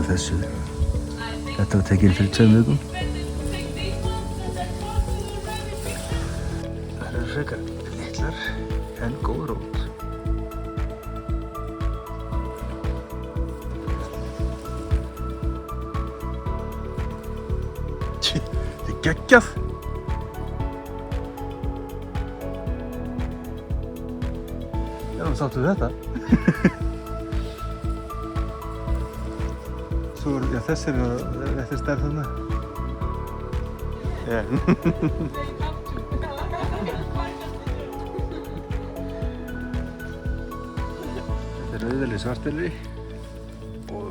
þessu. Þetta var tekið fyrir 2 vikum. Það eru frekar litlar en góð rót. Þetta er geggjað. Já, sáttu við þetta. Svo er, já, þessi er stærð þarna. Yeah. Þetta er rauðveli svartelri og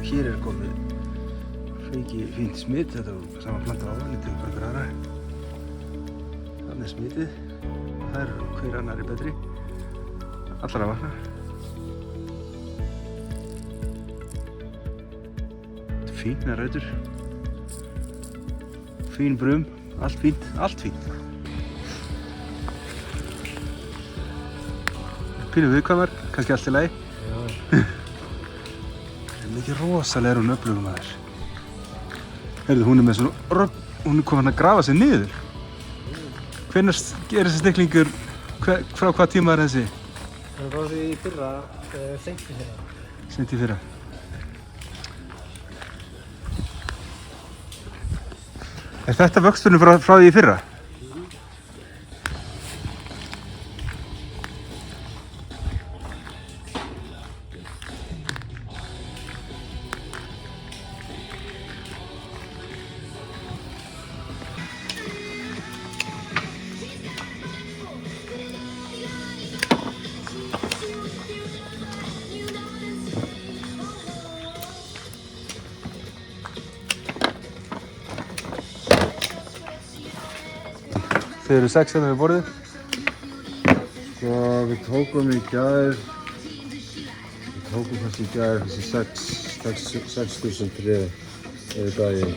hér er komið fínt smit. Þetta var saman planta áðan, lítið um bara aðra. Þannig er smitið. Það er hver annari betri. Allra vakna. Fínar rætur. Fín brum. Allt fínt. Allt fínt. Pínu viðkvæmar. Kannski allt í lagi. Já. Það er mikið rosalega hún öflugum að þér. Heyrðu, hún er með svona hún er komin að grafa sig niður. Hvenær er þessi stiklingur? Frá hvað tíma er þessi? Það var því í fyrra, seint í fyrra. Seint í fyrra. Er þetta vöxturinn frá því í fyrra? Þið eru 6 hérna við borðið. Sko, við tókum í gær þessi 6.000 tré yfir daginn.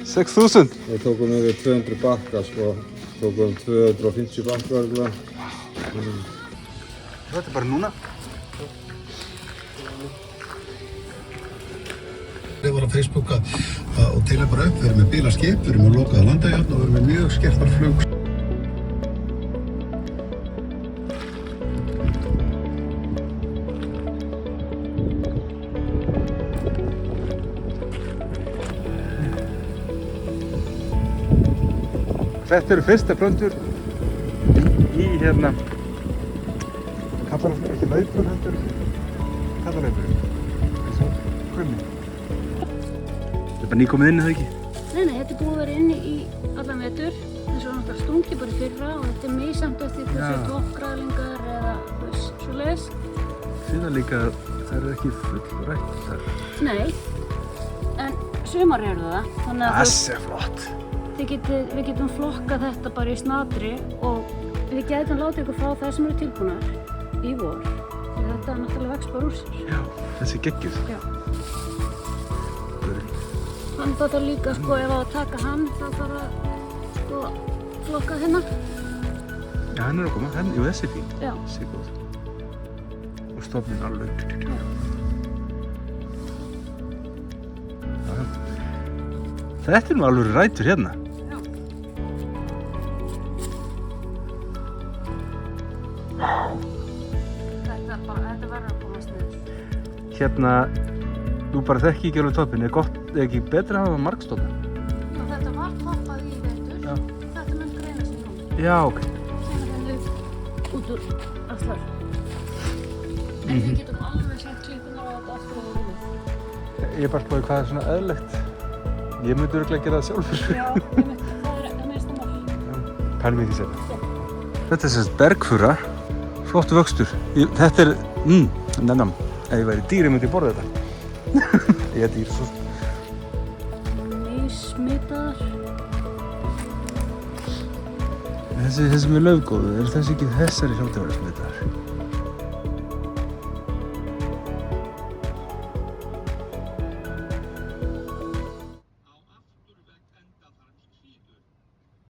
6.000? Við tókum yfir 200 bakka, sko. Tókum 250 bakka örgulega. Þetta er bara núna. Ég var á Facebook og til bara upp, við erum með bílaskip, við erum með lokaða landahjörn og við erum með mjög skertar flug. Þetta eru fyrsta plöntur í hérna, kallar það ekki laupur heldur, kallar laupur, eins og krummi. Þetta er bara nýkomið inn, eða ekki? Nei, þetta er búið að vera inni í allan vetur. Þessu var náttúrulega stungið bara í fyrra og þetta er misjafnt eftir hversu toppgræðlingar eða svoleiðis. Síðan líka, það eru ekki fullrættar. Nei, en sumar eru það, þannig að Þessi er flott. við getum flokkað þetta bara í snatri og við getum látið ykkur fá þær sem eru tilbúnar í vor. Því þetta náttúrulega vex bara úr sér. Já, þessi er geggjuð. Já. Þannig það þarf líka, sko, ef að taka hann, þá þarf að, sko, flokka hérna. Já, hann er að koma, jú, þessi er fín. Já. Þessi er góð. Og stofnin alveg. Já. Þetta er nú alveg rætur hérna. Þetta verður að komast niður. Hérna, þú bara þekki ekki alveg toppinn. Er ekki betra að hafa margstofna? Já, þetta var toppað í vetur. Já. Þetta mun greina sig nú. Já, ok. Kemur henni út úr allar. En við getum alveg sett klípunar á þetta aftur og rúmið. Ég er bara spáði hvað er svona eðlilegt. Ég myndi örugglega gera það sjálfur. Já, það er mesta mál. Pælum í því seinna. Þetta er sérst bergfura. Flottur vöxtur. Þetta er, nennam. Ef ég væri dýr, ég myndi borða þetta. Ég er dýr svo. Nýsmitaðar. Þessi með laufgóðu, eru þessi ekki þessari hljóti að vera smitaðar?